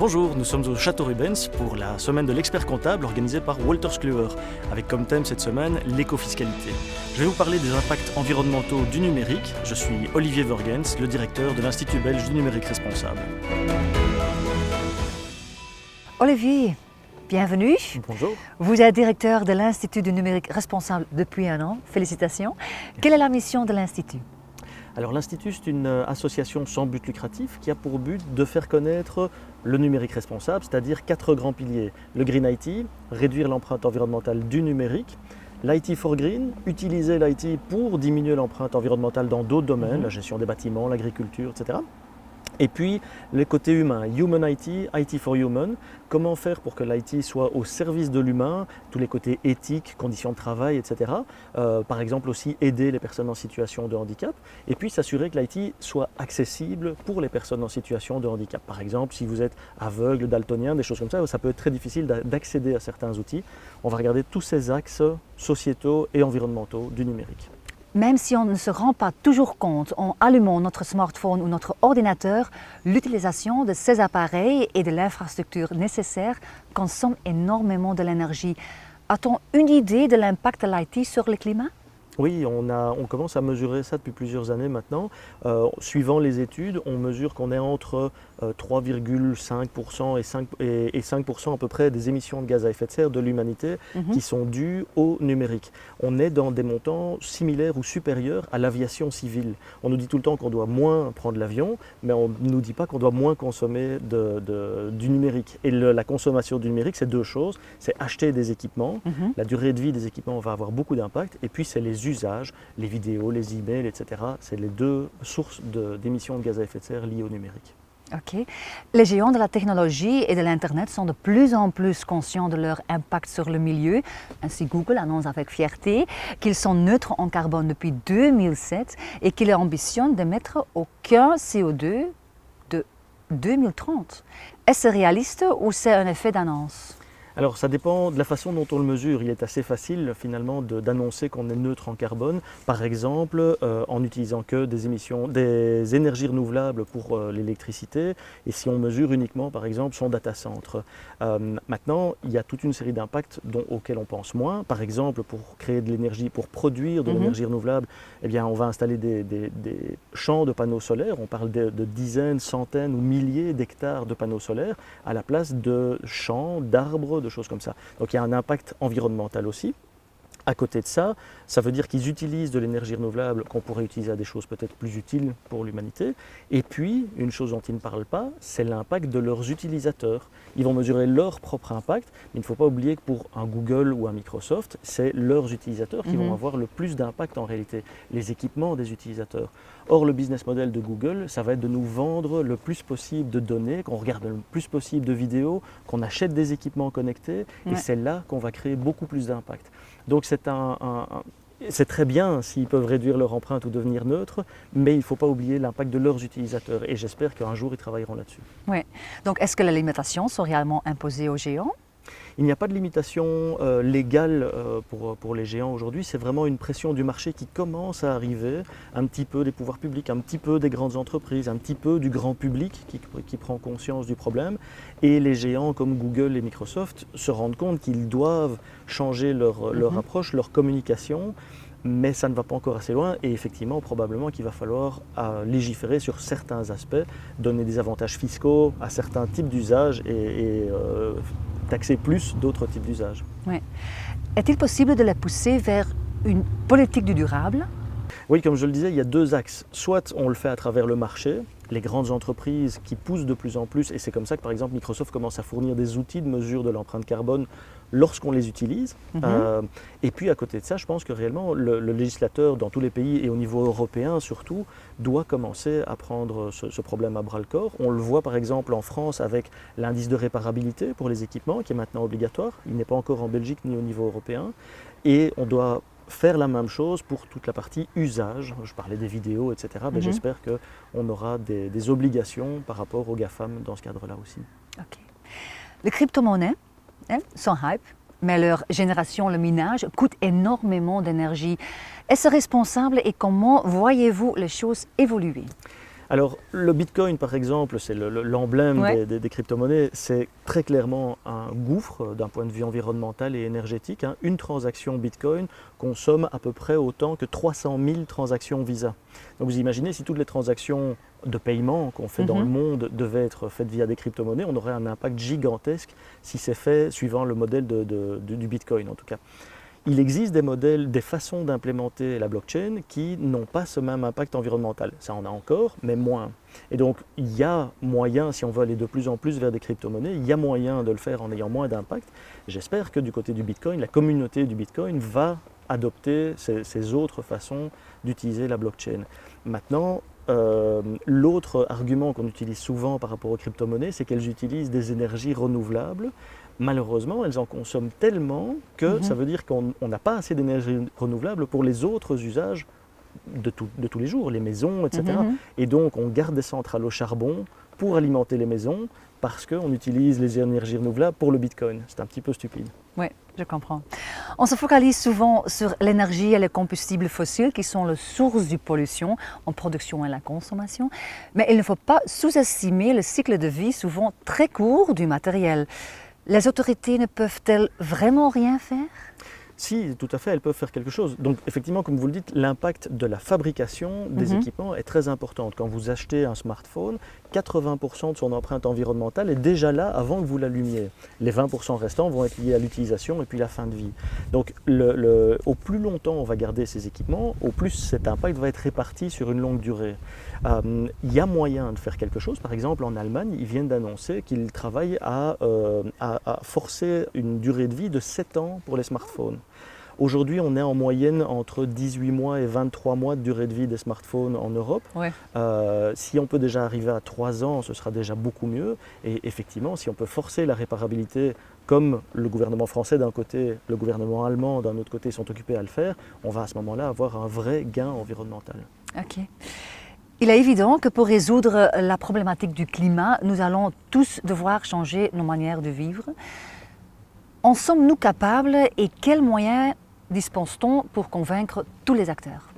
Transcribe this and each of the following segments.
Bonjour, nous sommes au Château Rubens pour la semaine de l'expert comptable organisée par Wolters Kluwer, avec comme thème cette semaine l'écofiscalité. Je vais vous parler des impacts environnementaux du numérique. Je suis Olivier Vergens, le directeur de l'Institut belge du numérique responsable. Olivier, bienvenue. Bonjour. Vous êtes directeur de l'Institut du numérique responsable depuis un an. Félicitations. Quelle est la mission de l'Institut ? Alors l'Institut, c'est une association sans but lucratif qui a pour but de faire connaître le numérique responsable, c'est-à-dire 4 grands piliers. Le Green IT, réduire l'empreinte environnementale du numérique. L'IT for Green, utiliser l'IT pour diminuer l'empreinte environnementale dans d'autres domaines, la gestion des bâtiments, l'agriculture, etc. Et puis le côté humain, Human IT, IT for Human, comment faire pour que l'IT soit au service de l'humain, tous les côtés éthiques, conditions de travail, etc. Par exemple aussi aider les personnes en situation de handicap, et puis s'assurer que l'IT soit accessible pour les personnes en situation de handicap. Par exemple, si vous êtes aveugle, daltonien, des choses comme ça peut être très difficile d'accéder à certains outils. On va regarder tous ces axes sociétaux et environnementaux du numérique. Même si on ne se rend pas toujours compte en allumant notre smartphone ou notre ordinateur, l'utilisation de ces appareils et de l'infrastructure nécessaire consomme énormément de l'énergie. A-t-on une idée de l'impact de l'IT sur le climat ? Oui, on commence à mesurer ça depuis plusieurs années maintenant. Suivant les études, on mesure qu'on est entre 3,5% et 5% à peu près des émissions de gaz à effet de serre de l'humanité qui sont dues au numérique. On est dans des montants similaires ou supérieurs à l'aviation civile. On nous dit tout le temps qu'on doit moins prendre l'avion, mais on ne nous dit pas qu'on doit moins consommer du numérique. Et la consommation du numérique, c'est deux choses. C'est acheter des équipements, la durée de vie des équipements va avoir beaucoup d'impact, et puis c'est les usages, les vidéos, les emails, etc. C'est les deux sources d'émissions de gaz à effet de serre liées au numérique. Ok. Les géants de la technologie et de l'Internet sont de plus en plus conscients de leur impact sur le milieu. Ainsi, Google annonce avec fierté qu'ils sont neutres en carbone depuis 2007 et qu'ils ambitionnent d'émettre aucun CO2 de 2030. Est-ce réaliste ou c'est un effet d'annonce ? Alors ça dépend de la façon dont on le mesure. Il est assez facile finalement d'annoncer qu'on est neutre en carbone, par exemple en n'utilisant que des énergies renouvelables pour l'électricité, et si on mesure uniquement par exemple son data center. Maintenant, il y a toute une série d'impacts auxquels on pense moins. Par exemple, pour créer de l'énergie, pour produire de l'énergie renouvelable, eh bien, on va installer des champs de panneaux solaires. On parle de dizaines, centaines ou milliers d'hectares de panneaux solaires à la place de champs, d'arbres, de choses comme ça. Donc il y a un impact environnemental aussi. À côté de ça, ça veut dire qu'ils utilisent de l'énergie renouvelable qu'on pourrait utiliser à des choses peut-être plus utiles pour l'humanité. Et puis, une chose dont ils ne parlent pas, c'est l'impact de leurs utilisateurs. Ils vont mesurer leur propre impact, mais il ne faut pas oublier que pour un Google ou un Microsoft, c'est leurs utilisateurs qui vont avoir le plus d'impact en réalité, les équipements des utilisateurs. Or, le business model de Google, ça va être de nous vendre le plus possible de données, qu'on regarde le plus possible de vidéos, qu'on achète des équipements connectés, et c'est là qu'on va créer beaucoup plus d'impact. Donc c'est très bien s'ils peuvent réduire leur empreinte ou devenir neutres, mais il ne faut pas oublier l'impact de leurs utilisateurs, et j'espère qu'un jour ils travailleront là-dessus. Oui. Donc est-ce que les limitations sont réellement imposées aux géants ? Il n'y a pas de limitation légale pour les géants aujourd'hui, c'est vraiment une pression du marché qui commence à arriver, un petit peu des pouvoirs publics, un petit peu des grandes entreprises, un petit peu du grand public qui prend conscience du problème, et les géants comme Google et Microsoft se rendent compte qu'ils doivent changer leur approche, leur communication, mais ça ne va pas encore assez loin, et effectivement probablement qu'il va falloir légiférer sur certains aspects, donner des avantages fiscaux à certains types d'usages et taxer plus d'autres types d'usages. Oui. Est-il possible de les pousser vers une politique du durable ? Oui, comme je le disais, il y a deux axes. Soit on le fait à travers le marché, les grandes entreprises qui poussent de plus en plus, et c'est comme ça que par exemple Microsoft commence à fournir des outils de mesure de l'empreinte carbone lorsqu'on les utilise. Et puis à côté de ça, je pense que réellement le législateur dans tous les pays et au niveau européen surtout doit commencer à prendre ce problème à bras le corps. On le voit par exemple en France avec l'indice de réparabilité pour les équipements qui est maintenant obligatoire. Il n'est pas encore en Belgique ni au niveau européen, et on doit faire la même chose pour toute la partie usage. Je parlais des vidéos, etc. Mais j'espère qu'on aura des obligations par rapport aux GAFAM dans ce cadre-là aussi. Okay. Les crypto-monnaies sont hype, mais leur génération, le minage, coûte énormément d'énergie. Est-ce responsable et comment voyez-vous les choses évoluer ? Alors, le Bitcoin, par exemple, c'est l'emblème Ouais. des crypto-monnaies. C'est très clairement un gouffre d'un point de vue environnemental et énergétique, hein. Une transaction Bitcoin consomme à peu près autant que 300 000 transactions Visa. Donc, vous imaginez, si toutes les transactions de paiement qu'on fait dans le Mhm. monde devaient être faites via des crypto-monnaies, on aurait un impact gigantesque si c'est fait suivant le modèle du Bitcoin, en tout cas. Il existe des modèles, des façons d'implémenter la blockchain qui n'ont pas ce même impact environnemental. Ça en a encore, mais moins. Et donc, il y a moyen, si on veut aller de plus en plus vers des crypto-monnaies, il y a moyen de le faire en ayant moins d'impact. J'espère que du côté du Bitcoin, la communauté du Bitcoin va adopter ces autres façons d'utiliser la blockchain. Maintenant, l'autre argument qu'on utilise souvent par rapport aux crypto-monnaies, c'est qu'elles utilisent des énergies renouvelables. Malheureusement, elles en consomment tellement que ça Mhm. veut dire qu'on n'a pas assez d'énergie renouvelable pour les autres usages de tous les jours, les maisons, etc. Mhm. Et donc, on garde des centrales au charbon pour alimenter les maisons parce qu'on utilise les énergies renouvelables pour le Bitcoin. C'est un petit peu stupide. Oui, je comprends. On se focalise souvent sur l'énergie et les combustibles fossiles qui sont la source de pollution en production et la consommation, mais il ne faut pas sous-estimer le cycle de vie souvent très court du matériel. Les autorités ne peuvent-elles vraiment rien faire? Si, tout à fait, elles peuvent faire quelque chose. Donc, effectivement, comme vous le dites, l'impact de la fabrication des Mhm. équipements est très important. Quand vous achetez un smartphone, 80% de son empreinte environnementale est déjà là avant que vous l'allumiez. Les 20% restants vont être liés à l'utilisation et puis la fin de vie. Donc, au plus longtemps on va garder ces équipements, au plus cet impact va être réparti sur une longue durée. Il y a moyen de faire quelque chose. Par exemple, en Allemagne, ils viennent d'annoncer qu'ils travaillent à forcer une durée de vie de 7 ans pour les smartphones. Aujourd'hui, on est en moyenne entre 18 mois et 23 mois de durée de vie des smartphones en Europe. Ouais. Si on peut déjà arriver à 3 ans, ce sera déjà beaucoup mieux. Et effectivement, si on peut forcer la réparabilité, comme le gouvernement français d'un côté, le gouvernement allemand d'un autre côté sont occupés à le faire, on va à ce moment-là avoir un vrai gain environnemental. Ok. Il est évident que pour résoudre la problématique du climat, nous allons tous devoir changer nos manières de vivre. En sommes-nous capables et quels moyens dispose-t-on pour convaincre tous les acteurs?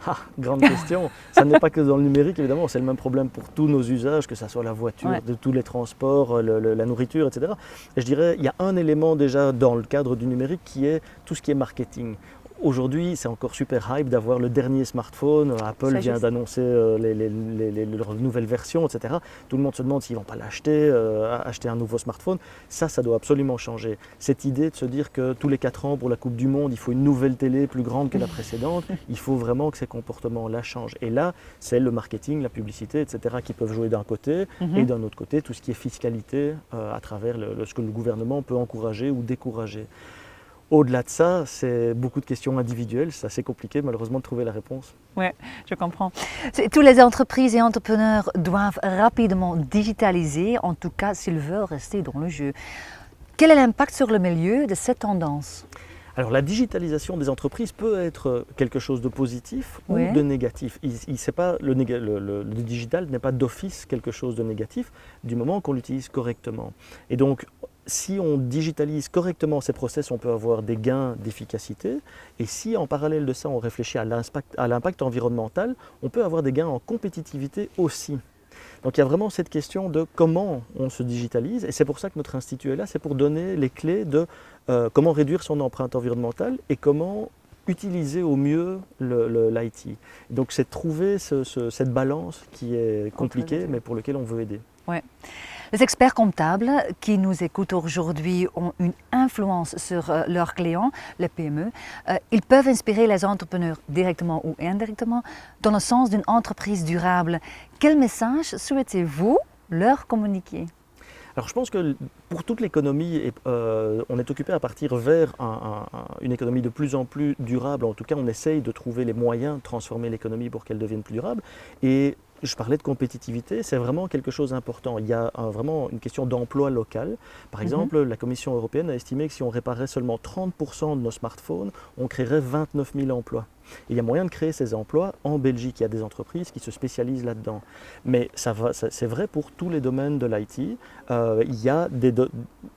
Ah, grande question. Ça n'est pas que dans le numérique, évidemment, c'est le même problème pour tous nos usages, que ce soit la voiture, Ouais. de tous les transports, la nourriture, etc. Et je dirais, il y a un élément déjà dans le cadre du numérique qui est tout ce qui est marketing. Aujourd'hui, c'est encore super hype d'avoir le dernier smartphone. Apple C'est vient juste. d'annoncer leurs nouvelles versions, etc. Tout le monde se demande s'ils ne vont pas l'acheter, acheter un nouveau smartphone. Ça doit absolument changer. Cette idée de se dire que tous les 4 ans, pour la Coupe du Monde, il faut une nouvelle télé plus grande que la précédente, il faut vraiment que ces comportements-là changent. Et là, c'est le marketing, la publicité, etc. qui peuvent jouer d'un côté, et d'un autre côté, tout ce qui est fiscalité à travers ce que le gouvernement peut encourager ou décourager. Au-delà de ça, c'est beaucoup de questions individuelles, c'est assez compliqué malheureusement de trouver la réponse. Oui, je comprends. Tous les entreprises et entrepreneurs doivent rapidement digitaliser, en tout cas s'ils veulent rester dans le jeu. Quel est l'impact sur le milieu de cette tendance? Alors la digitalisation des entreprises peut être quelque chose de positif ou Ouais. de négatif. C'est pas, le digital n'est pas d'office quelque chose de négatif du moment qu'on l'utilise correctement. Et donc si on digitalise correctement ces process, on peut avoir des gains d'efficacité. Et si en parallèle de ça, on réfléchit à l'impact environnemental, on peut avoir des gains en compétitivité aussi. Donc il y a vraiment cette question de comment on se digitalise, et c'est pour ça que notre institut est là, c'est pour donner les clés de comment réduire son empreinte environnementale et comment utiliser au mieux l'IT. Donc c'est trouver cette balance qui est compliquée, mais pour lequel on veut aider. Ouais. Les experts comptables qui nous écoutent aujourd'hui ont une influence sur leurs clients, les PME. Ils peuvent inspirer les entrepreneurs directement ou indirectement dans le sens d'une entreprise durable. Quel message souhaitez-vous leur communiquer? Alors je pense que pour toute l'économie, on est occupé à partir vers une économie de plus en plus durable. En tout cas, on essaye de trouver les moyens de transformer l'économie pour qu'elle devienne plus durable. Et je parlais de compétitivité, c'est vraiment quelque chose d'important. Il y a vraiment une question d'emploi local. Par exemple, la Commission européenne a estimé que si on réparait seulement 30% de nos smartphones, on créerait 29 000 emplois. Et il y a moyen de créer ces emplois en Belgique. Il y a des entreprises qui se spécialisent là-dedans. Mais c'est vrai pour tous les domaines de l'IT.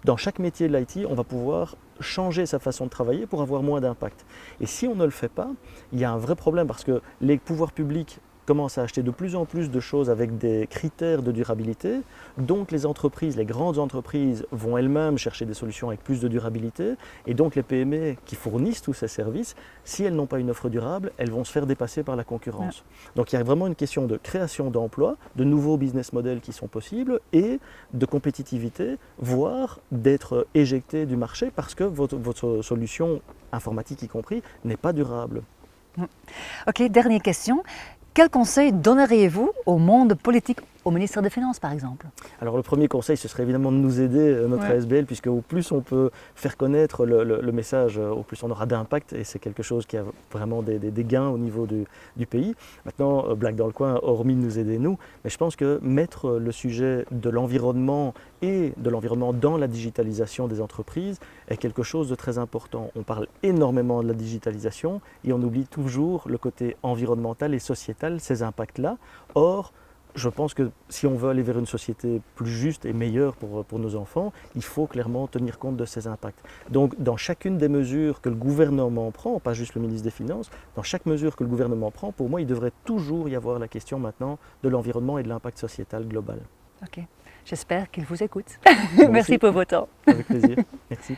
Dans chaque métier de l'IT, on va pouvoir changer sa façon de travailler pour avoir moins d'impact. Et si on ne le fait pas, il y a un vrai problème parce que les pouvoirs publics commence à acheter de plus en plus de choses avec des critères de durabilité. Donc les entreprises, les grandes entreprises vont elles-mêmes chercher des solutions avec plus de durabilité. Et donc les PME qui fournissent tous ces services, si elles n'ont pas une offre durable, elles vont se faire dépasser par la concurrence. Donc il y a vraiment une question de création d'emplois, de nouveaux business models qui sont possibles et de compétitivité, voire d'être éjecté du marché parce que votre solution, informatique y compris, n'est pas durable. Ok, dernière question. Quel conseil donneriez-vous au monde politique, au ministre des Finances par exemple? Alors le premier conseil, ce serait évidemment de nous aider, notre ASBL, puisque au plus on peut faire connaître le message, au plus on aura d'impact et c'est quelque chose qui a vraiment des gains au niveau du pays. Maintenant, blague dans le coin, hormis de nous aider nous, mais je pense que mettre le sujet de l'environnement et de l'environnement dans la digitalisation des entreprises est quelque chose de très important. On parle énormément de la digitalisation et on oublie toujours le côté environnemental et sociétal, ces impacts-là. Or, je pense que si on veut aller vers une société plus juste et meilleure pour nos enfants, il faut clairement tenir compte de ces impacts. Donc dans chacune des mesures que le gouvernement prend, pas juste le ministre des Finances, dans chaque mesure que le gouvernement prend, pour moi, il devrait toujours y avoir la question maintenant de l'environnement et de l'impact sociétal global. Ok, j'espère qu'il vous écoute. Moi Merci aussi. pour votre temps. Avec plaisir. Merci.